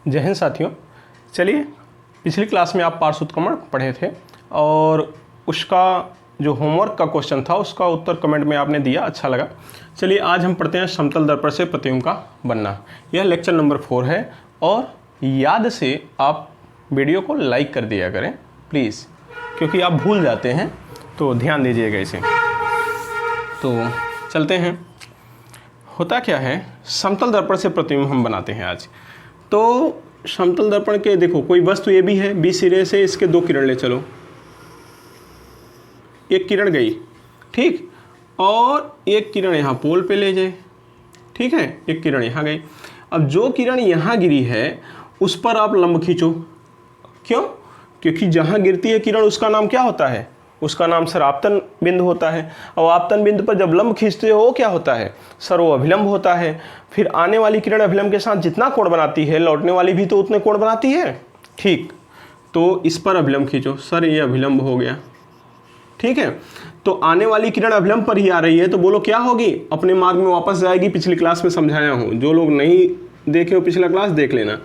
जय हिंद साथियों। चलिए, पिछली क्लास में आप पार्श्वोत्क्रमण पढ़े थे और उसका जो होमवर्क का क्वेश्चन था उसका उत्तर कमेंट में आपने दिया, अच्छा लगा। चलिए आज हम पढ़ते हैं समतल दर्पण से प्रतिबिंब का बनना। यह लेक्चर नंबर 4 है और याद से आप वीडियो को लाइक कर दिया करें प्लीज़, क्योंकि आप भूल जाते हैं, तो ध्यान दीजिएगा इसे। तो चलते हैं। होता क्या है, समतल दर्पण से प्रतिबिंब हम बनाते हैं आज। तो समतल दर्पण के देखो, कोई वस्तु ये भी है, बी सिरे से इसके दो किरण ले चलो, एक किरण गई, ठीक, और एक किरण यहाँ पोल पे ले जाए, ठीक है, एक किरण यहाँ गई। अब जो किरण यहाँ गिरी है उस पर आप लंब खींचो। क्यों? क्योंकि जहाँ गिरती है किरण उसका नाम क्या होता है? उसका नाम सर आपतन बिंदु होता है। और आपतन बिंदु पर जब लंब खींचते हो वो क्या होता है सर? वो अभिलंब होता है। फिर आने वाली किरण अभिलंब के साथ जितना कोण बनाती है, लौटने वाली भी तो उतने कोण बनाती है, ठीक। तो इस पर अभिलंब खींचो, सर ये अभिलंब हो गया, ठीक है। तो आने वाली किरण अभिलंब पर ही आ रही है, तो बोलो क्या होगी? अपने मार्ग में वापस जाएगी। पिछली क्लास में समझाया हूँ, जो लोग नहीं देखे हो पिछला क्लास देख लेना।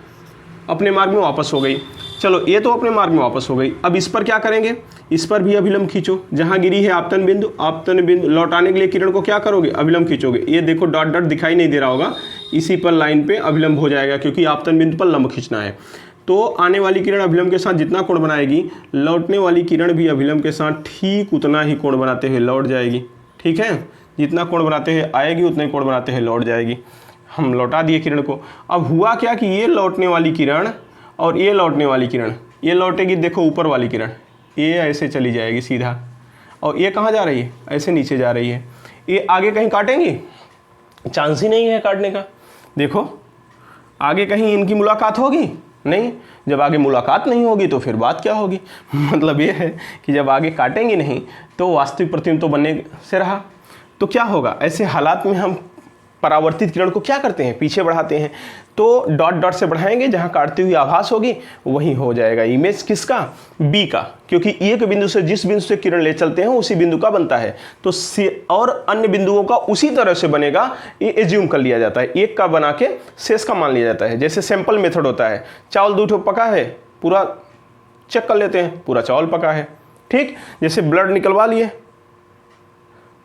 अपने मार्ग में वापस हो गई। चलो, ये तो अपने मार्ग में वापस हो गई। अब इस पर क्या करेंगे? इस पर भी अभिलंब खींचो। जहाँ गिरी है आपतन बिंदु लौटाने के लिए किरण को क्या करोगे? अभिलंब खींचोगे। ये देखो डॉट डॉट दिखाई नहीं दे रहा होगा, इसी पर लाइन पे अभिलंब हो जाएगा, क्योंकि आपतन बिंदु पर लंब खींचना है। तो आने वाली किरण अभिलंब के साथ जितना कोण बनाएगी, लौटने वाली किरण भी अभिलंब के साथ ठीक उतना ही कोण बनाते हुए लौट जाएगी, ठीक है। जितना कोण बनाते हुए आएगी उतने कोण बनाते हुए लौट जाएगी। हम लौटा दिए किरण को। अब हुआ क्या कि ये लौटने वाली किरण और ये लौटने वाली किरण, ये लौटेगी, देखो ऊपर वाली किरण ये ऐसे चली जाएगी सीधा, और ये कहाँ जा रही है? ऐसे नीचे जा रही है। ये आगे कहीं काटेंगी? चांस ही नहीं है काटने का। देखो आगे कहीं इनकी मुलाकात होगी? नहीं। जब आगे मुलाकात नहीं होगी तो फिर बात क्या होगी? मतलब ये है कि जब आगे काटेंगी नहीं तो वास्तविक प्रतिबिंब तो बनने से रहा। तो क्या होगा ऐसे हालात में? हम परावर्तित किरण को क्या करते हैं? पीछे बढ़ाते हैं। तो डॉट डॉट से बढ़ाएंगे, जहां काटती हुई आभास होगी वही हो जाएगा इमेज किसका? बी का, क्योंकि एक बिंदु से जिस बिंदु से किरण ले चलते हैं उसी बिंदु का बनता है। तो और अन्य बिंदुओं का उसी तरह से बनेगा, ये एज्यूम कर लिया जाता है। एक का बना के शेष का मान लिया जाता है। जैसे सैंपल मेथड होता है, चावल 2 पका है, पूरा चेक कर लेते हैं, पूरा चावल पका है, ठीक। जैसे ब्लड निकलवा लिए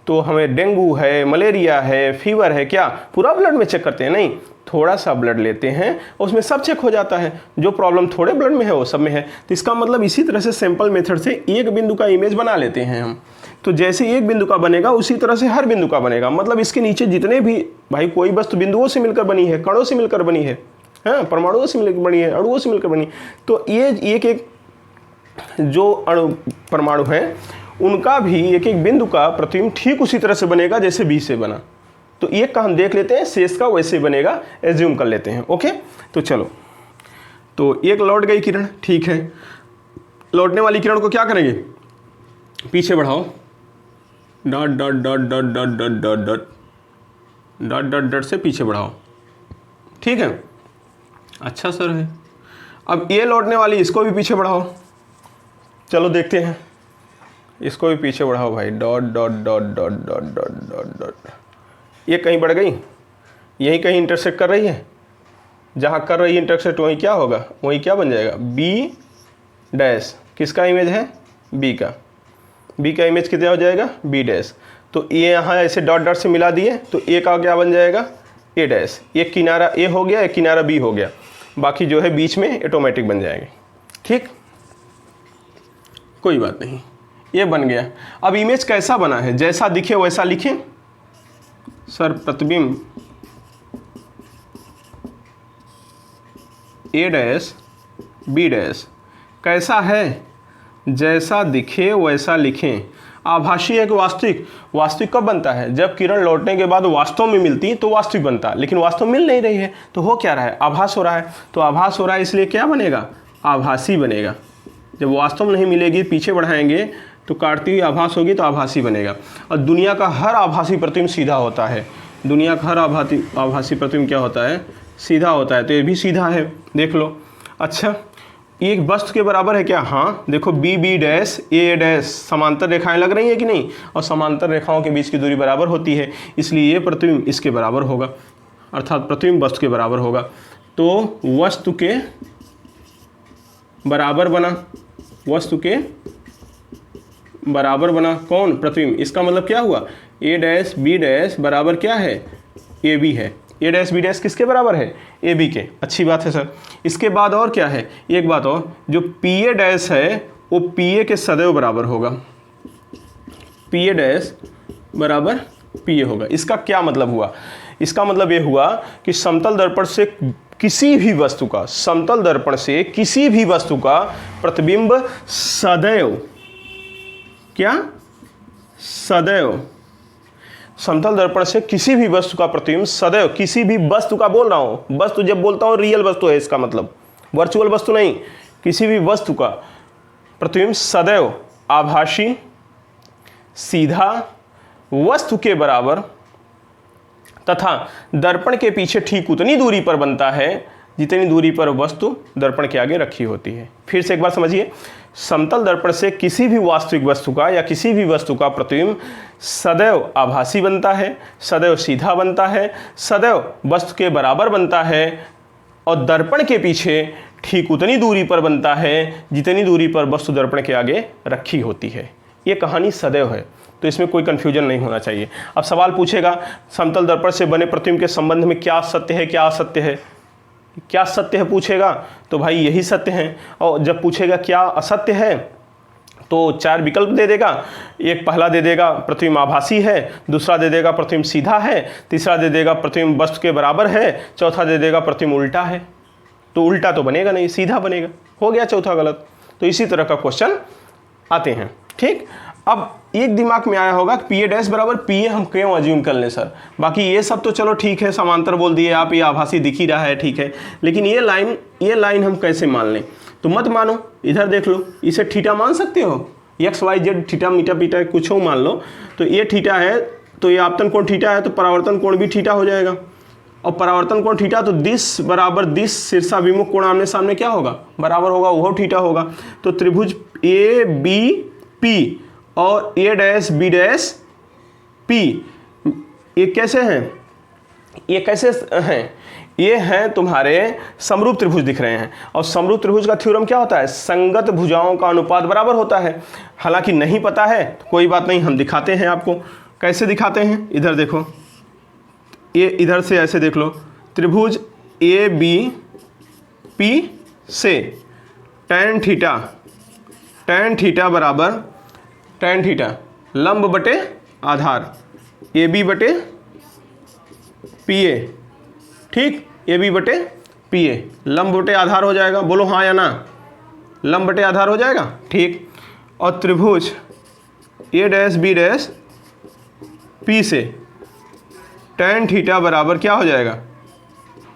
तो हमें डेंगू है, मलेरिया है, फीवर है, क्या पूरा ब्लड में चेक करते हैं? नहीं, थोड़ा सा ब्लड लेते हैं, उसमें सब चेक हो जाता है। जो प्रॉब्लम थोड़े ब्लड में है वो सब में है। तो इसका मतलब इसी तरह से सैंपल मेथड से एक बिंदु का इमेज बना लेते हैं हम। तो जैसे एक बिंदु का बनेगा उसी तरह से हर बिंदु का बनेगा। मतलब इसके नीचे जितने भी, भाई कोई वस्तु बिंदुओं से मिलकर बनी है, कणों से मिलकर बनी है, हाँ, परमाणुओं से मिलकर बनी है, अणुओं से मिलकर बनी। तो ये एक एक जो अणु परमाणु हैं उनका भी एक एक बिंदु का प्रतिबिंब ठीक उसी तरह से बनेगा जैसे बी से बना। तो एक का हम देख लेते हैं, शेष का वैसे बनेगा, एज्यूम कर लेते हैं। ओके, तो चलो, तो एक लौट गई किरण, ठीक है। लौटने वाली किरण को क्या करेंगे? पीछे बढ़ाओ, dot dot dot dot dot dot dot dot dot dot dot से पीछे बढ़ाओ, ठीक है। अच्छा सर है। अब ये लौटने वाली, इसको भी पीछे बढ़ाओ। चलो देखते हैं, इसको भी पीछे बढ़ाओ भाई, dot dot dot dot dot dot dot dot. ये कहीं बढ़ गई, यहीं कहीं इंटरसेक्ट कर रही है। जहाँ कर रही है इंटरसेक्ट वहीं क्या होगा? वहीं क्या बन जाएगा? B dash. किसका इमेज है? बी का। बी का इमेज कितना हो जाएगा? B dash. तो ये यहाँ ऐसे डॉट डॉट से मिला दिए, तो ए का क्या बन जाएगा? A dash. एक किनारा ए हो गया, एक किनारा बी हो गया, बाकी जो है बीच में ऑटोमेटिक बन जाएंगे, ठीक, कोई बात नहीं, ये बन गया। अब इमेज कैसा बना है? जैसा दिखे वैसा लिखें सर। प्रतिबिंब ए डैश बी डैश कैसा है? जैसा दिखे वैसा लिखें। आभासी है कि वास्तविक? वास्तविक कब बनता है? जब किरण लौटने के बाद वास्तव में मिलती तो वास्तविक बनता, लेकिन वास्तव मिल नहीं रही है तो हो क्या रहा है? आभास हो रहा है। तो आभास हो रहा है इसलिए क्या बनेगा? आभासी बनेगा। जब वास्तव नहीं मिलेगी, पीछे बढ़ाएंगे तो काटती हुई आभास होगी तो आभासी बनेगा। और दुनिया का हर आभासी प्रतिबिंब सीधा होता है। दुनिया का हर आभासी प्रतिबिंब क्या होता है? सीधा होता है। तो ये भी सीधा है, देख लो। अच्छा, ये वस्तु के बराबर है क्या? हाँ, देखो बी बी डैश ए डैश समांतर रेखाएं लग रही है कि नहीं? और समांतर रेखाओं के बीच की दूरी बराबर होती है, इसलिए ये प्रतिबिंब इसके बराबर होगा, अर्थात प्रतिबिंब वस्तु के बराबर होगा। तो वस्तु के बराबर बना, वस्तु के बराबर बना कौन? प्रतिबिंब। इसका मतलब क्या हुआ? ए डैश बी डैश बराबर क्या है? ए बी है। ए डैश बी डैश किसके बराबर है? ए बी के। अच्छी बात है सर। इसके बाद और क्या है? एक बात और, जो पी ए डैश है वो पी ए के सदैव बराबर होगा। पी ए डैश बराबर पी ए होगा। इसका क्या मतलब हुआ? इसका मतलब ये हुआ कि समतल दर्पण से किसी भी वस्तु का, समतल दर्पण से किसी भी वस्तु का प्रतिबिंब सदैव, क्या? सदैव, समतल दर्पण से किसी भी वस्तु का प्रतिबिंब सदैव, किसी भी वस्तु का बोल रहा हूं, वस्तु जब बोलता हूं रियल वस्तु है इसका मतलब, वर्चुअल वस्तु नहीं, किसी भी वस्तु का प्रतिबिंब सदैव आभासी, सीधा, वस्तु के बराबर तथा दर्पण के पीछे ठीक उतनी दूरी पर बनता है जितनी दूरी पर वस्तु दर्पण के आगे रखी होती है। फिर से एक बार समझिए, समतल दर्पण से किसी भी वास्तविक वस्तु का या किसी भी वस्तु का प्रतिबिंब सदैव आभासी बनता है, सदैव सीधा बनता है, सदैव वस्तु के बराबर बनता है और दर्पण के पीछे ठीक उतनी दूरी पर बनता है जितनी दूरी पर वस्तु दर्पण के आगे रखी होती है। ये कहानी सदैव है, तो इसमें कोई कन्फ्यूजन नहीं होना चाहिए। अब सवाल पूछेगा समतल दर्पण से बने प्रतिबिंब के संबंध में क्या सत्य है, क्या असत्य है? क्या सत्य है पूछेगा तो भाई यही सत्य है, और जब पूछेगा क्या असत्य है तो 4 विकल्प दे देगा। एक पहला दे देगा प्रतिबिंब आभासी है, दूसरा दे देगा प्रतिबिंब सीधा है, तीसरा दे देगा प्रतिबिंब वस्तु के बराबर है, चौथा दे देगा प्रतिबिंब उल्टा है। तो उल्टा तो बनेगा नहीं, सीधा बनेगा, हो गया चौथा गलत। तो इसी तरह का क्वेश्चन आते हैं। ठीक, अब एक दिमाग में आया होगा कि पी ए डैश बराबर पी ए हम क्यों अज्यूम कर लें सर, बाकी ये सब तो चलो ठीक है, समांतर बोल दिए आप, ये आभासी दिख ही रहा है, ठीक है, लेकिन ये लाइन हम कैसे मान लें? तो मत मानो, इधर देख लो, इसे थीटा मान सकते हो, एक्स वाई जेड थीटा मीटा पीटा कुछ हो मान लो, तो ये थीटा है तो ये आपतन कोण थीटा है तो परावर्तन कोण भी थीटा हो जाएगा, और परावर्तन कोण थीटा तो दिस बराबर दिस शीर्षाभिमुख कोण आमने सामने क्या होगा? बराबर होगा, वो थीटा होगा। तो त्रिभुज ए बी पी और ए डैश बी डैश पी ये कैसे हैं? ये कैसे हैं? ये हैं तुम्हारे समरूप त्रिभुज दिख रहे हैं, और समरूप त्रिभुज का थ्योरम क्या होता है? संगत भुजाओं का अनुपात बराबर होता है। हालांकि नहीं पता है तो कोई बात नहीं, हम दिखाते हैं आपको। कैसे दिखाते हैं? इधर देखो, ये इधर से ऐसे देख लो, त्रिभुज ए बी पी से tan थीटा बराबर tan थीटा लंब बटे आधार ए बी बटे पी ए। ठीक, ए बी बटे पी ए लंब बटे आधार हो जाएगा, बोलो हाँ या ना? लंब बटे आधार हो जाएगा। ठीक, और त्रिभुज A dash B dash P से tan थीटा बराबर क्या हो जाएगा?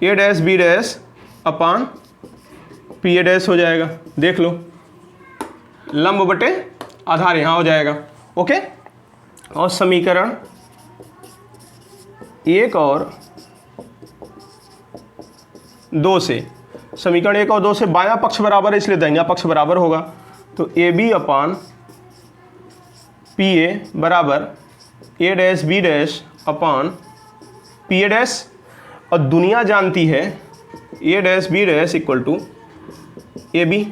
A dash B dash upon P A dash हो जाएगा। देख लो, लंब बटे आधार यहाँ हो जाएगा। ओके, और समीकरण 1 और 2 से, समीकरण 1 और 2 से बायां पक्ष बराबर है इसलिए दाहिना पक्ष बराबर होगा। तो A B upon P A बराबर A dash B dash upon P A dash, और दुनिया जानती है A dash B dash equal to A B,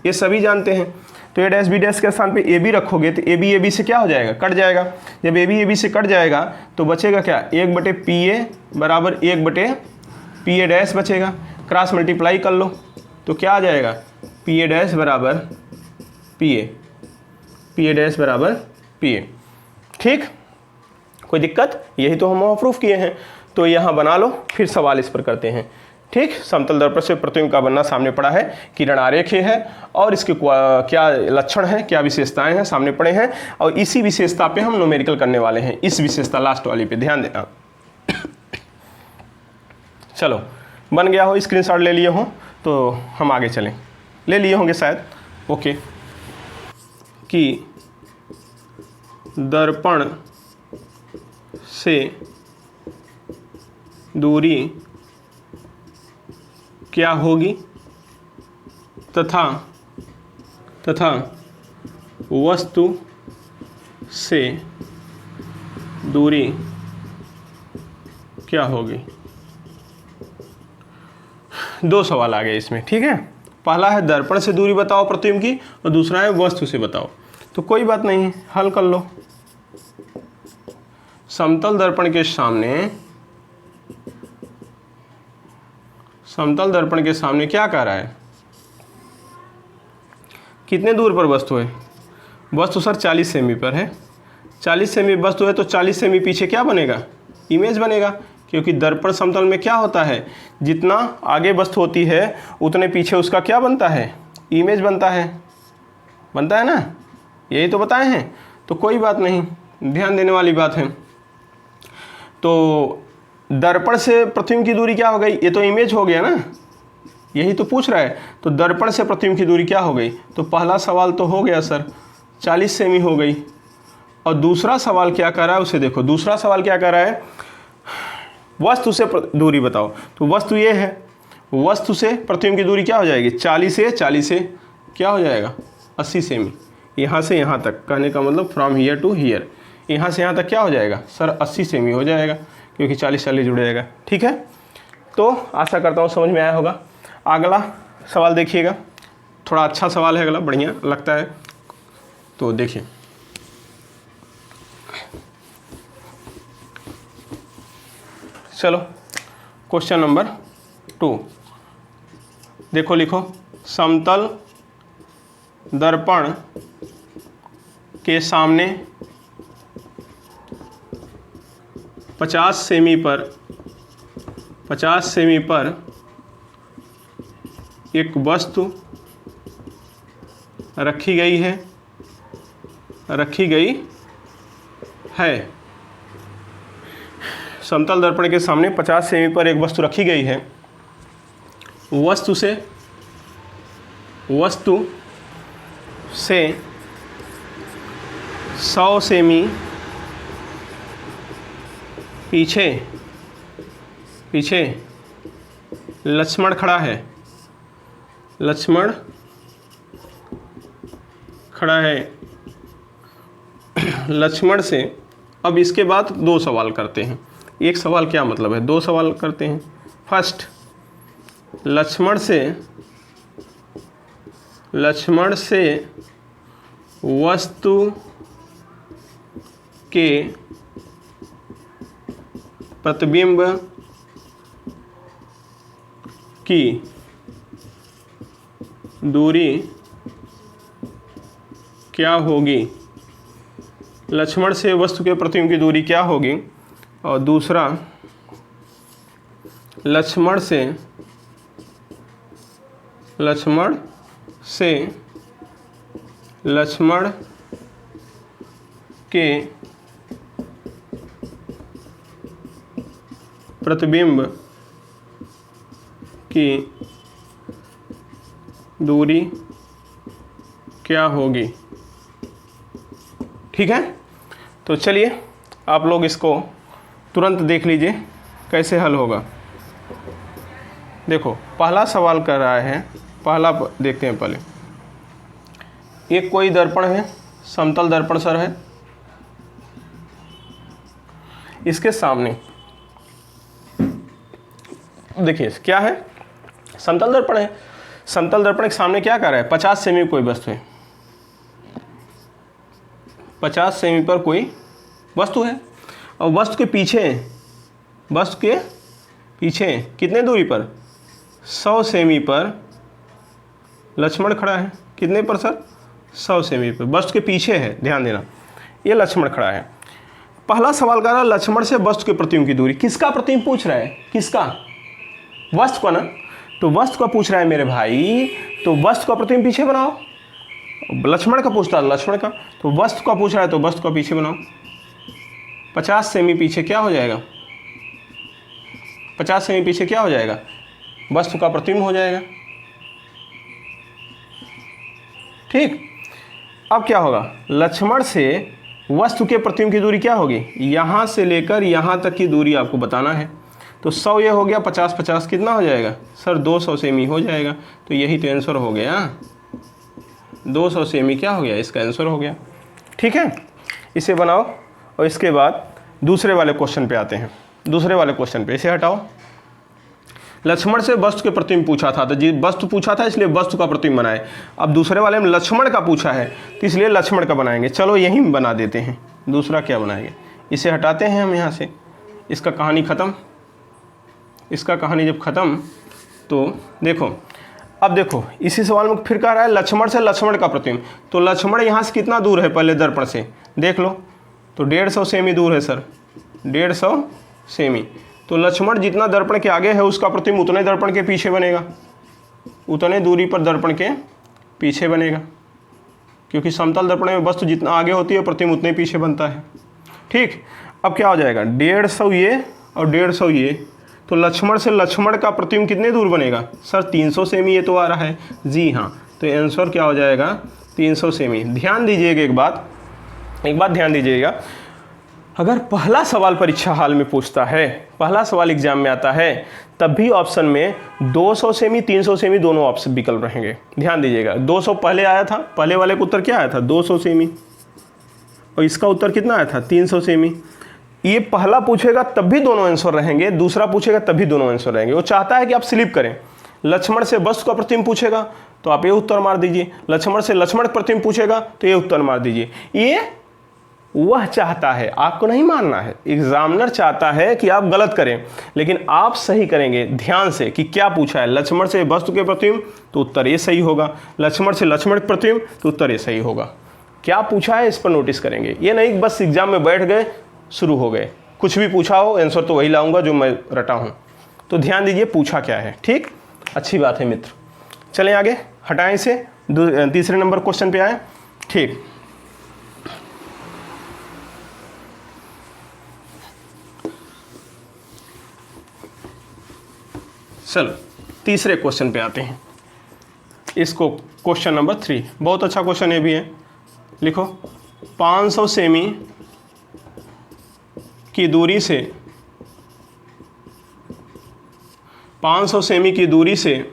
ये सभी जानते हैं। तो ए डैश बी डैश के स्थान पे ए बी रखोगे तो ए बी से क्या हो जाएगा? कट जाएगा। जब ए बी से कट जाएगा तो बचेगा क्या? 1 बटे पी ए बराबर 1 बटे पी ए डैश बचेगा। क्रॉस मल्टीप्लाई कर लो तो क्या आ जाएगा? पी ए डैश बराबर पी ए डैश बराबर पी ए। ठीक, कोई दिक्कत? यही तो हम प्रूफ किए हैं। तो यहाँ बना लो, फिर सवाल इस पर करते हैं। ठीक, समतल दर्पण से प्रतिबिंब का बनना सामने पड़ा है, किरण आरेखीय है और इसके क्या लक्षण हैं, क्या विशेषताएं हैं सामने पड़े हैं, और इसी विशेषता पे हम न्यूमेरिकल करने वाले हैं। इस विशेषता लास्ट वाली पे ध्यान देना। चलो, बन गया हो, स्क्रीनशॉट ले लिए हो तो हम आगे चलें। ले लिए होंगे शायद। ओके, कि दर्पण से दूरी क्या होगी तथा वस्तु से दूरी क्या होगी। दो सवाल आ गए इसमें, ठीक है। पहला है दर्पण से दूरी बताओ प्रतिबिंब की, और दूसरा है वस्तु से बताओ। तो कोई बात नहीं, हल कर लो। समतल दर्पण के सामने क्या कह रहा है, कितने दूर पर वस्तु है? वस्तु सर 40 सेमी पर है। 40 सेमी वस्तु है तो 40 सेमी पीछे क्या बनेगा, इमेज बनेगा, क्योंकि दर्पण समतल में क्या होता है, जितना आगे वस्तु होती है उतने पीछे उसका क्या बनता है, इमेज बनता है ना, यही तो बताए हैं। तो कोई बात नहीं, ध्यान देने वाली बात है। तो दर्पण से प्रतिबिंब की दूरी क्या हो गई, ये तो इमेज हो गया ना, यही तो पूछ रहा है। तो दर्पण से प्रतिबिंब की दूरी क्या हो गई, तो पहला सवाल तो हो गया सर 40 सेमी हो गई। और दूसरा सवाल क्या कर रहा है उसे देखो, दूसरा सवाल क्या कर रहा है, वस्तु से दूरी बताओ। तो वस्तु ये है, वस्तु से प्रतिबिंब की दूरी क्या हो जाएगी, 40 से क्या हो जाएगा 80 सेमी। यहाँ से यहाँ तक, कहने का मतलब फ्रॉम हियर टू हियर, यहाँ से यहाँ तक क्या हो जाएगा सर 80 सेमी हो जाएगा, क्योंकि 40 जुड़ जाएगा, ठीक है। तो आशा करता हूँ समझ में आया होगा। अगला सवाल देखिएगा, थोड़ा अच्छा सवाल है, अगला बढ़िया लगता है, तो देखिए। चलो क्वेश्चन नंबर 2 देखो, लिखो समतल दर्पण के सामने 50 सेमी पर एक वस्तु रखी गई है। समतल दर्पण के सामने 50 सेमी पर एक वस्तु रखी गई है। वस्तु से 100 सेमी पीछे लक्ष्मण खड़ा है। लक्ष्मण से अब इसके बाद दो सवाल करते हैं। एक सवाल क्या मतलब है, दो सवाल करते हैं। फर्स्ट, लक्ष्मण से वस्तु के प्रतिबिंब की दूरी क्या होगी, लक्ष्मण से वस्तु के प्रतिबिंब की दूरी क्या होगी। और दूसरा, लक्ष्मण के प्रतिबिंब की दूरी क्या होगी। ठीक है, तो चलिए आप लोग इसको तुरंत देख लीजिए कैसे हल होगा। देखो पहला सवाल कर रहा है, पहला देखते हैं पहले। एक कोई दर्पण है, समतल दर्पण सर है, इसके सामने देखिए क्या है, समतल दर्पण है। समतल दर्पण के सामने क्या कर रहा है, 50 सेमी कोई वस्तु है, 50 सेमी पर कोई वस्तु है। और वस्तु के पीछे कितने दूरी पर, 100 सेमी पर लक्ष्मण खड़ा है। कितने पर सर, 100 सेमी पर, वस्तु के पीछे है, ध्यान देना, ये लक्ष्मण खड़ा है। पहला सवाल कर रहा है लक्ष्मण से वस्तु के प्रतिबिंब की दूरी। किसका प्रतिबिंब पूछ रहा है, किसका, वस्तु का ना, तो वस्तु का पूछ रहा है मेरे भाई, तो वस्तु का प्रतिबिंब पीछे बनाओ। लक्ष्मण का पूछता है, लक्ष्मण का, तो वस्तु का पूछ रहा है तो वस्तु का पीछे बनाओ। 50 सेमी पीछे क्या हो जाएगा, 50 सेमी पीछे क्या हो जाएगा, वस्तु का प्रतिबिंब हो जाएगा। ठीक, अब क्या होगा, लक्ष्मण से वस्तु के प्रतिबिंब की दूरी क्या होगी, यहाँ से लेकर यहाँ तक की दूरी आपको बताना है। तो 100 ये हो गया, 50 कितना हो जाएगा सर, 200 सेमी हो जाएगा। तो यही तो आंसर हो गया, 200 सेमी क्या हो गया, इसका आंसर हो गया। ठीक है, इसे बनाओ और इसके बाद दूसरे वाले क्वेश्चन पे आते हैं। दूसरे वाले क्वेश्चन पे इसे हटाओ। लक्ष्मण से वस्तु के प्रतिबिंब पूछा था, तो जी वस्तु पूछा था इसलिए वस्तु का प्रतिबिंब बनाए। अब दूसरे वाले में लक्ष्मण का पूछा है तो इसलिए लक्ष्मण का बनाएंगे। चलो यही बना देते हैं, दूसरा क्या बनाएंगे, इसे हटाते हैं हम यहाँ से, इसका कहानी ख़त्म। इसका कहानी जब ख़त्म तो देखो, अब देखो इसी सवाल में फिर कह रहा है लक्ष्मण से लक्ष्मण का प्रतिबिंब, तो लक्ष्मण यहाँ से कितना दूर है पहले दर्पण से देख लो, तो 150 सेमी दूर है सर, 150 सेमी। तो लक्ष्मण जितना दर्पण के आगे है उसका प्रतिबिंब उतने दर्पण के पीछे बनेगा, उतने दूरी पर दर्पण के पीछे बनेगा, क्योंकि समतल दर्पण में वस्तु जितना आगे होती है प्रतिबिंब उतने पीछे बनता है। ठीक, अब क्या हो जाएगा 150 ये और 150 ये, तो लक्ष्मण से लक्ष्मण का प्रतिबिंब कितने दूर बनेगा सर 300 सेमी, ये तो आ रहा है जी हाँ। तो आंसर क्या हो जाएगा 300 सेमी। ध्यान दीजिएगा एक बात ध्यान दीजिएगा, अगर पहला सवाल परीक्षा हाल में पूछता है, पहला सवाल एग्जाम में आता है, तब भी ऑप्शन में 200 सेमी 300 सेमी दोनों ऑप्शन विकल्प रहेंगे। ध्यान दीजिएगा 200 पहले आया था, पहले वाले का उत्तर क्या आया था 200 सेमी, और इसका उत्तर कितना आया था 300 सेमी। ये पहला पूछेगा तब भी दोनों आंसर रहेंगे, दूसरा पूछेगा तब भी दोनों आंसर रहेंगे। वो चाहता है कि आप स्लिप करें, लक्ष्मण से वस्तु का प्रतिबिंब पूछेगा तो आप ये उत्तर मार दीजिए, लक्ष्मण से लक्ष्मण प्रतिबिंब पूछेगा तो ये उत्तर मार दीजिए। ये वह चाहता है, आपको नहीं मानना है। एग्जामिनर चाहता है कि आप गलत करें, लेकिन आप सही करेंगे ध्यान से कि क्या पूछा है। लक्ष्मण से वस्तु के प्रतिबिंब तो उत्तर ये सही होगा, लक्ष्मण से लक्ष्मण प्रतिबिंब तो उत्तर ये सही होगा। क्या पूछा है इस पर नोटिस करेंगे, ये नहीं बस एग्जाम में बैठ गए शुरू हो गए, कुछ भी पूछा हो आंसर तो वही लाऊंगा जो मैं रटा हूँ। तो ध्यान दीजिए पूछा क्या है। ठीक, अच्छी बात है मित्र। चलें आगे, हटाएं इसे, तीसरे नंबर क्वेश्चन पे आए। ठीक, चलो तीसरे क्वेश्चन पे आते हैं। इसको क्वेश्चन नंबर 3, बहुत अच्छा क्वेश्चन ये भी है। लिखो 500 सेमी की दूरी से 500 सेमी की दूरी से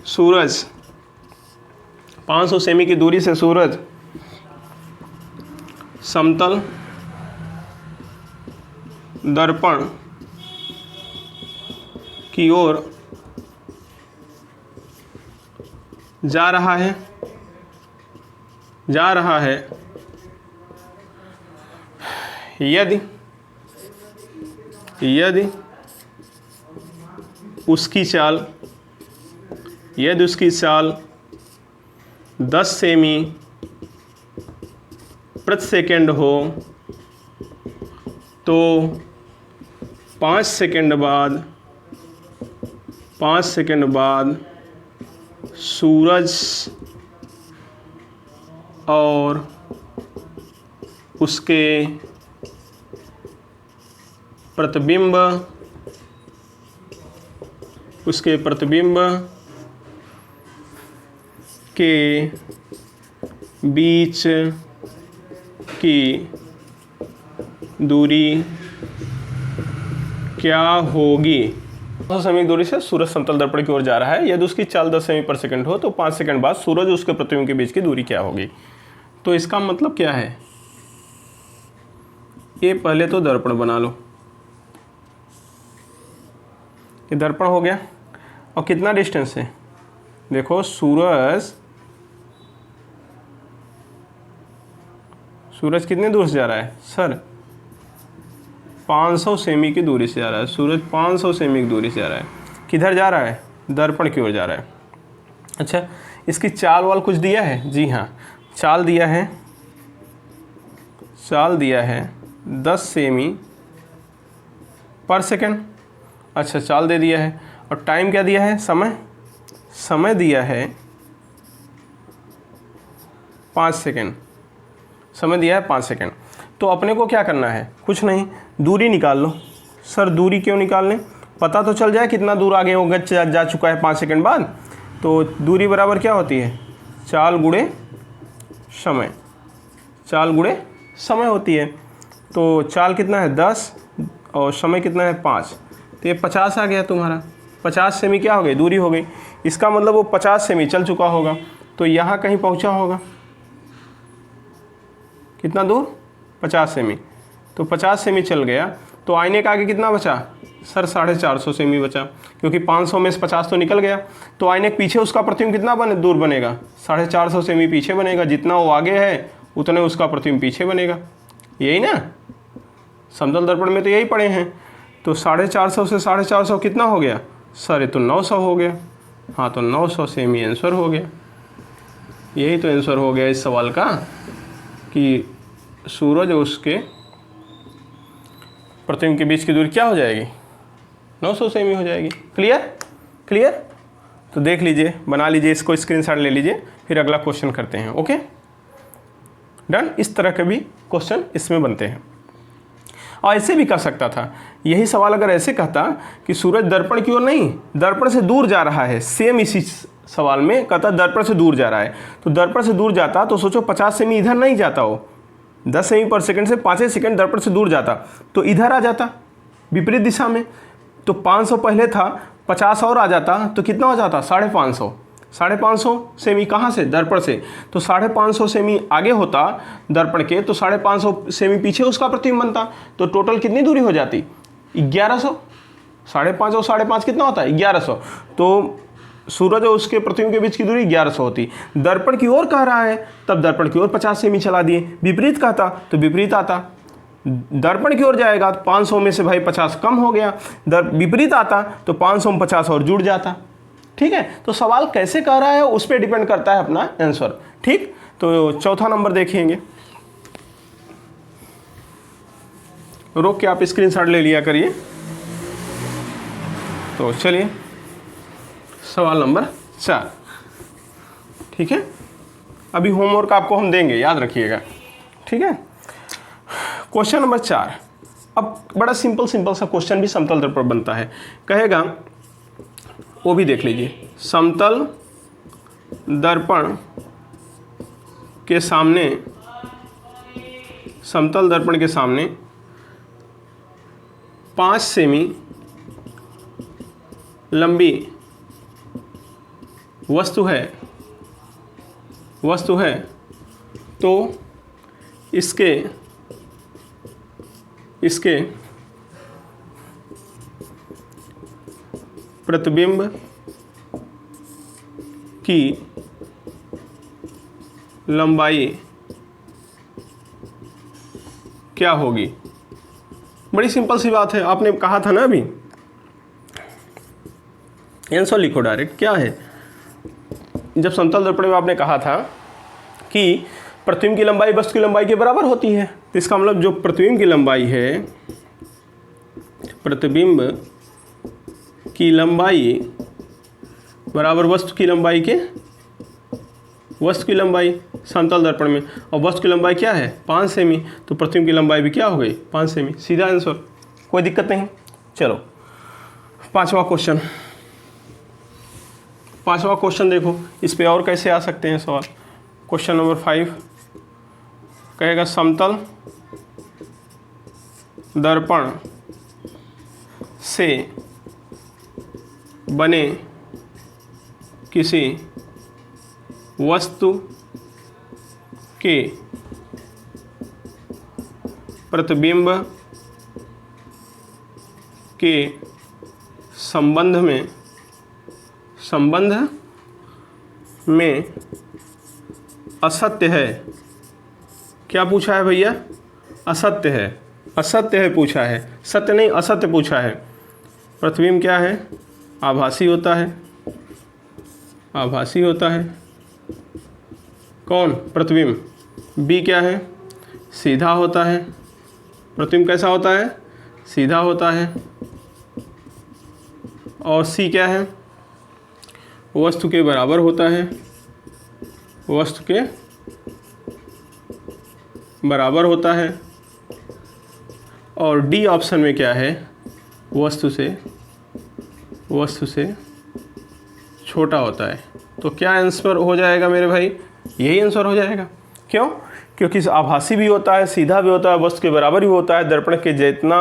सूरज 500 सेमी की दूरी से सूरज समतल दर्पण की ओर जा रहा है यदि उसकी चाल 10 सेमी प्रति सेकंड हो तो 5 सेकंड बाद सूरज और उसके प्रतिबिंब के बीच की दूरी क्या होगी। 500 सेमी की दूरी से सूरज समतल दर्पण की ओर जा रहा है, यदि उसकी चाल 10 सेमी पर सेकंड हो तो 5 सेकंड बाद सूरज और उसके प्रतिबिंब के बीच की दूरी क्या होगी। तो इसका मतलब क्या है, ये पहले तो दर्पण बना लो, ये दर्पण हो गया, और कितना डिस्टेंस है देखो, सूरज कितने दूर से जा रहा है सर 500 सेमी की दूरी से जा रहा है। सूरज 500 सेमी की दूरी से जा रहा है, किधर जा रहा है दर्पण की ओर जा रहा है। अच्छा, इसकी चाल वाल कुछ दिया है, जी हाँ चाल दिया है 10 सेमी पर सेकंड। अच्छा चाल दे दिया है, और टाइम क्या दिया है, समय दिया है 5 सेकंड, समय दिया है 5 सेकंड। तो अपने को क्या करना है, कुछ नहीं, दूरी निकाल लो। सर दूरी क्यों निकाल लें, पता तो चल जाए कितना दूर आगे होगा जा चुका है 5 सेकंड बाद। तो दूरी बराबर क्या होती है, चाल गुणे समय होती है। तो चाल कितना है 10 और समय कितना है 5, तो ये 50 आ गया तुम्हारा। 50 सेमी क्या हो गई, दूरी हो गई। इसका मतलब वो 50 सेमी चल चुका होगा, तो यहाँ कहीं पहुँचा होगा, कितना दूर 50 सेमी। तो 50 सेमी चल गया, तो आईने का आगे कितना बचा सर 450 सेमी बचा, क्योंकि 500 में से 50 तो निकल गया। तो आईने के पीछे उसका प्रतिबिंब कितना दूर बनेगा 450 सेमी पीछे बनेगा, जितना वो आगे है उतने उसका प्रतिबिंब पीछे बनेगा, यही ना। समतल दर्पण में तो यही पढ़े हैं। तो 450 से 450 कितना हो गया सर, ये तो 900 हो गया। हाँ तो 900 सेमी आंसर हो गया। यही तो आंसर हो गया इस सवाल का कि सूरज और उसके प्रतिबिंब के बीच की दूरी क्या हो जाएगी 900 सेमी हो जाएगी। Clear clear. तो देख लीजिए, बना लीजिए, इसको स्क्रीनशॉट ले लीजिए, फिर अगला क्वेश्चन करते हैं। Okay done. इस तरह के भी क्वेश्चन इसमें बनते हैं। और ऐसे भी कर सकता था, यही सवाल अगर ऐसे कहता कि सूरज दर्पण की ओर नहीं दर्पण से दूर जा रहा है, सेम इसी सवाल में कहता दर्पण से दूर जा रहा है, तो दर्पण से दूर जाता तो सोचो 50 सेमी इधर नहीं जाता, हो 10 सेमी पर सेकंड से 5 सेकंड दर्पण से दूर जाता तो इधर आ जाता विपरीत दिशा में। तो 500 पहले था, 50 और आ जाता तो कितना हो जाता 550। 550 सेमी कहाँ से दर्पण से, तो 550 सेमी आगे होता दर्पण के, तो 550 सेमी पीछे उसका प्रतिबिंब बनता। तो टोटल कितनी दूरी हो जाती 1100। 5.5 और 5.5 कितना होता है 1100। तो सूरज और उसके प्रतिबिंब के बीच की दूरी 1100 होती। दर्पण की ओर कह रहा है तब दर्पण की ओर 50 सेमी चला दिए, विपरीत कहता तो विपरीत आता। दर्पण की ओर जाएगा तो 500 में से भाई 50 कम हो गया, विपरीत आता तो 500 में 50 और जुड़ जाता। ठीक है, तो सवाल कैसे कह रहा है उस पर डिपेंड करता है अपना आंसर। ठीक, तो चौथा नंबर देखेंगे, रोक के आप स्क्रीनशॉट ले लिया करिए। तो चलिए सवाल नंबर 4। ठीक है, अभी होमवर्क आपको हम देंगे, याद रखिएगा। ठीक है, क्वेश्चन नंबर 4। अब बड़ा सिंपल सा क्वेश्चन भी समतल दर्पण पर बनता है। कहेगा, वो भी देख लीजिए, समतल दर्पण के सामने, समतल दर्पण के सामने 5 सेमी लंबी वस्तु है तो इसके प्रतिबिंब की लंबाई क्या होगी। बड़ी सिंपल सी बात है, आपने कहा था ना अभी, आंसर लिखो डायरेक्ट। क्या है, जब समतल दर्पण में आपने कहा था कि प्रतिबिंब की लंबाई वस्तु की लंबाई के बराबर होती है, तो इसका मतलब जो प्रतिबिंब की लंबाई है, प्रतिबिंब की लंबाई बराबर वस्तु की लंबाई के, वस्तु की लंबाई समतल दर्पण में, और वस्तु की लंबाई क्या है 5 सेमी, तो प्रतिबिंब की लंबाई भी क्या हो गई 5 सेमी। सीधा आंसर, कोई दिक्कत नहीं। चलो पांचवा क्वेश्चन देखो, इस पे और कैसे आ सकते हैं सवाल। क्वेश्चन नंबर 5 कहेगा, समतल दर्पण से बने किसी वस्तु के प्रतिबिंब के संबंध में असत्य है। क्या पूछा है भैया, असत्य है। असत्य है पूछा है, सत्य नहीं असत्य पूछा है। प्रतिबिंब क्या है, आभासी होता है, आभासी होता है। कौन, प्रतिबिंब। बी क्या है, सीधा होता है। प्रतिबिंब कैसा होता है, सीधा होता है। और सी क्या है, वस्तु के बराबर होता है, वस्तु के बराबर होता है। और डी ऑप्शन में क्या है, वस्तु से छोटा होता है। तो क्या आंसर हो जाएगा मेरे भाई, यही आंसर हो जाएगा। क्यों, क्योंकि आभासी भी होता है, सीधा भी होता है, वस्तु के बराबर भी होता है। दर्पण के जितना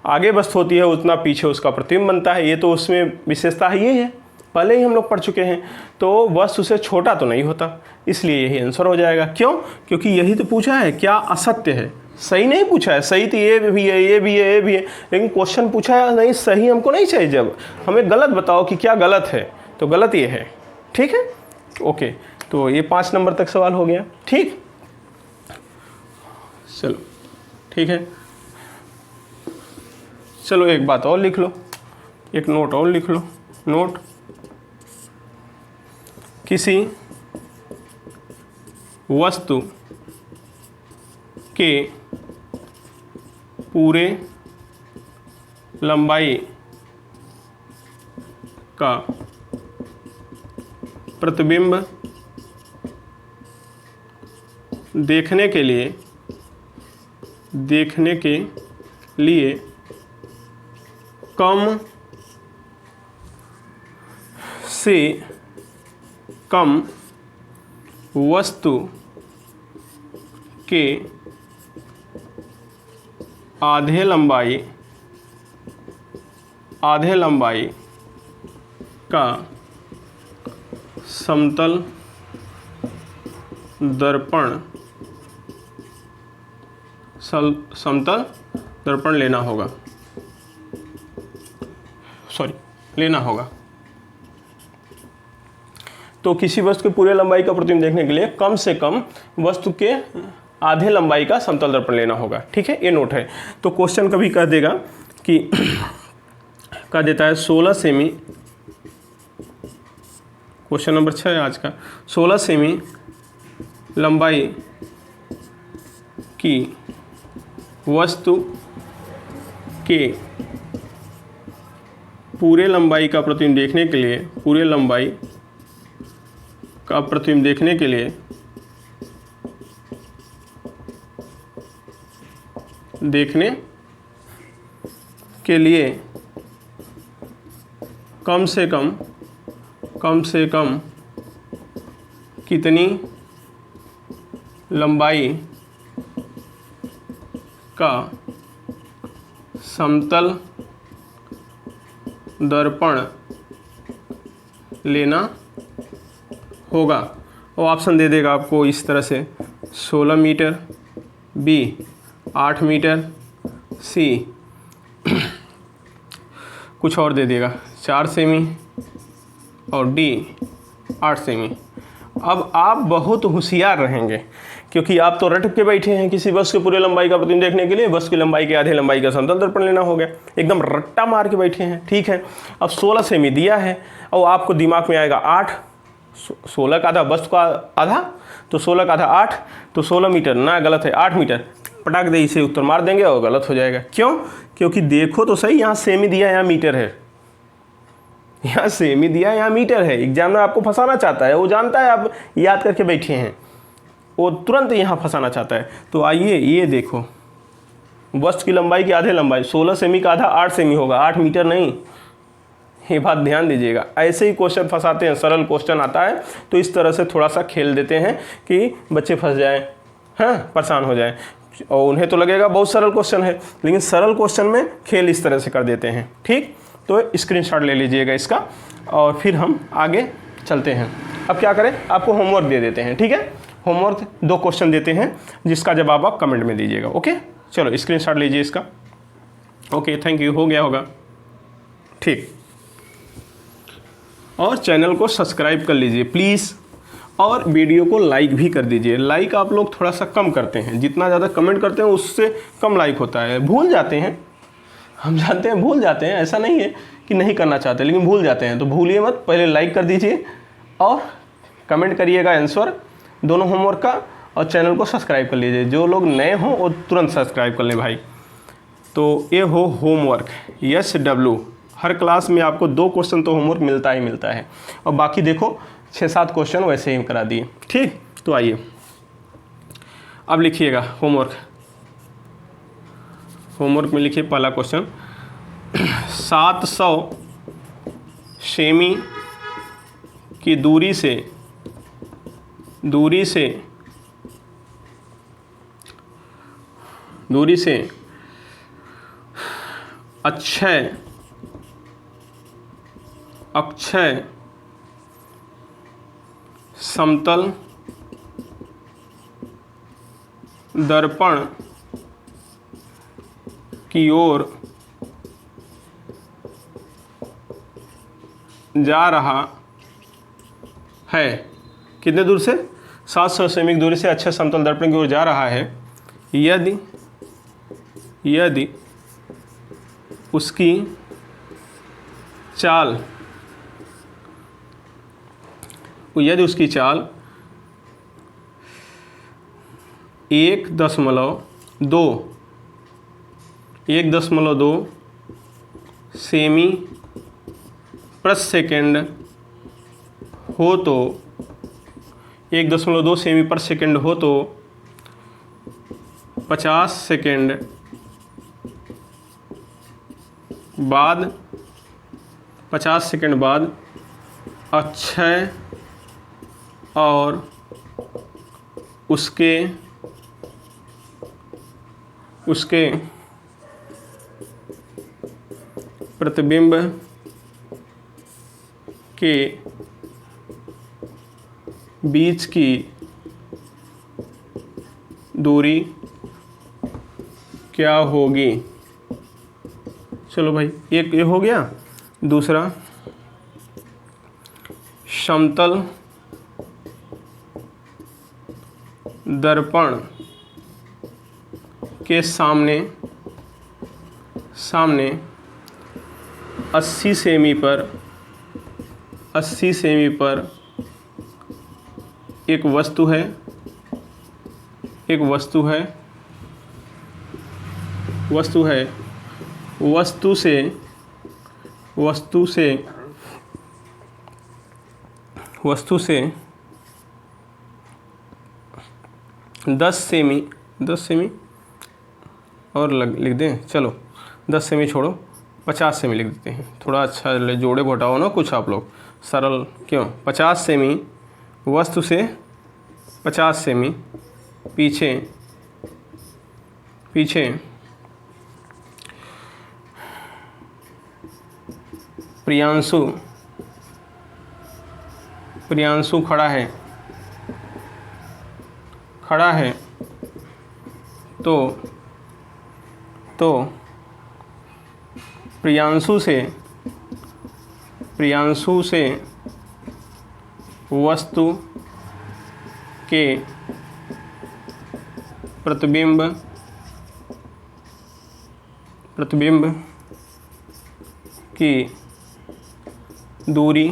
आगे वस्तु होती है उतना पीछे उसका प्रतिबिंब बनता है। ये तो उसमें विशेषता है, ये है। पहले ही हम लोग पढ़ चुके हैं। तो वस्तु से छोटा तो नहीं होता, इसलिए यही आंसर हो जाएगा। क्यों? क्योंकि यही तो पूछा है, क्या असत्य है। सही नहीं पूछा है, सही तो ये भी है, ये भी है, ये भी है, लेकिन क्वेश्चन पूछा है नहीं सही हमको नहीं चाहिए। जब हमें गलत बताओ कि क्या गलत है, तो गलत ये है। ठीक है, ओके। तो ये 5 नंबर तक सवाल हो गया। ठीक, चलो ठीक है। चलो एक बात और लिख लो, एक नोट और लिख लो। नोट, किसी वस्तु के पूरे लंबाई का प्रतिबिंब देखने के लिए कम से कम वस्तु के आधे लंबाई का समतल दर्पण लेना होगा। तो किसी वस्तु के पूरे लंबाई का प्रतिबिंब देखने के लिए कम से कम वस्तु के आधे लंबाई का समतल दर्पण लेना होगा। ठीक है, ये नोट है। तो क्वेश्चन कभी कह देगा कि कह देता है 16 सेमी, क्वेश्चन नंबर 6 है आज का, 16 सेमी लंबाई की वस्तु के पूरे लंबाई का प्रतिबिंब देखने के लिए कम से कम कितनी लंबाई का समतल दर्पण लेना होगा। और ऑप्शन दे देगा आपको इस तरह से, 16 मीटर, बी 8 मीटर, सी कुछ और दे देगा 4 सेमी और डी 8 सेमी। अब आप बहुत होशियार रहेंगे, क्योंकि आप तो रट के बैठे हैं किसी वस्तु के पूरे लंबाई का प्रतिबिंब देखने के लिए वस्तु की लंबाई के आधे लंबाई का समतल दर्पण लेना हो गया। एकदम रट्टा मार के बैठे हैं। ठीक है, अब 16 सेमी दिया है और आपको दिमाग में आएगा 8, 16 का आधा वस्तु का आधा, तो 16 का आधा 8, तो 16 मीटर ना, गलत है, 8 मीटर। पटाख दे इसे उत्तर मार देंगे और गलत हो जाएगा। क्यों? क्योंकि देखो तो सही, यहाँ सेमी दिया है, यहाँ मीटर है। यहाँ सेमी दिया है, यहाँ मीटर है। एग्जामिनर आपको फंसाना चाहता है, वो जानता है आप याद करके बैठे हैं, वो तुरंत यहाँ फंसाना चाहता है। तो आइए ये देखो, वस्तु की लंबाई की आधे लंबाई, 16 सेमी का आधा 8 सेमी होगा, 8 मीटर नहीं। ये बात ध्यान दीजिएगा। ऐसे ही क्वेश्चन फंसाते हैं, सरल क्वेश्चन आता है तो इस तरह से थोड़ा सा खेल देते हैं कि बच्चे फंस जाएं, हाँ, परेशान हो जाएं। और उन्हें तो लगेगा बहुत सरल क्वेश्चन है, लेकिन सरल क्वेश्चन में खेल इस तरह से कर देते हैं। ठीक, तो स्क्रीनशॉट ले लीजिएगा इसका और फिर हम आगे चलते हैं। अब क्या करें, आपको होमवर्क दे देते हैं। ठीक है, होमवर्क 2 क्वेश्चन देते हैं जिसका जवाब आप कमेंट में दीजिएगा। ओके, चलो स्क्रीनशॉट लीजिए इसका। ओके, थैंक यू, हो गया होगा। ठीक, और चैनल को सब्सक्राइब कर लीजिए प्लीज़, और वीडियो को लाइक भी कर दीजिए। लाइक आप लोग थोड़ा सा कम करते हैं, जितना ज़्यादा कमेंट करते हैं उससे कम लाइक होता है। भूल जाते हैं, हम जानते हैं भूल जाते हैं, ऐसा नहीं है कि नहीं करना चाहते, लेकिन भूल जाते हैं। तो भूलिए मत, पहले लाइक कर दीजिए और कमेंट करिएगा आंसर दोनों होमवर्क का, और चैनल को सब्सक्राइब कर लीजिए। जो लोग नए हों वो तुरंत सब्सक्राइब कर लें भाई। तो ये हो होमवर्क SW। हर क्लास में आपको 2 क्वेश्चन तो होमवर्क मिलता ही मिलता है, और बाकी देखो 6-7 क्वेश्चन वैसे ही करा दिए। ठीक, तो आइए अब लिखिएगा होमवर्क। होमवर्क में लिखिए पहला क्वेश्चन, 700 सेमी की दूरी से अक्षय समतल दर्पण की ओर जा रहा है। कितने दूर से? 700 सेमी की दूरी से अच्छे समतल दर्पण की ओर जा रहा है। यदि उसकी चाल 1.2 सेमी प्रति सेकेंड हो तो 1.2 सेमी पर सेकेंड हो तो 50 सेकेंड बाद अक्षय और उसके प्रतिबिंब के बीच की दूरी क्या होगी? चलो भाई, एक ये हो गया। दूसरा, समतल दर्पण के सामने 80 सेमी पर एक वस्तु है। वस्तु से 10 सेमी और लिख दें। चलो 10 सेमी छोड़ो, 50 सेमी लिख देते हैं। थोड़ा अच्छा जोड़े घटाओ ना कुछ आप लोग, सरल क्यों। 50 सेमी वस्तु से 50 सेमी पीछे प्रियांशु खड़ा है तो प्रियांशु से वस्तु के प्रतिबिंब की दूरी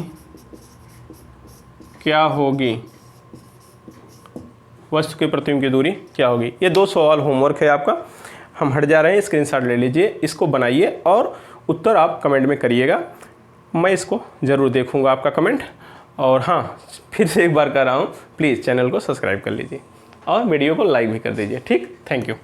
क्या होगी? वस्तु के प्रतिबिंब की दूरी क्या होगी? ये 2 सवाल होमवर्क है आपका। हम हट जा रहे हैं, स्क्रीनशॉट ले लीजिए, इसको बनाइए और उत्तर आप कमेंट में करिएगा। मैं इसको ज़रूर देखूंगा आपका कमेंट। और हाँ, फिर से एक बार कर रहा हूँ, प्लीज़ चैनल को सब्सक्राइब कर लीजिए और वीडियो को लाइक भी कर दीजिए। ठीक, थैंक यू।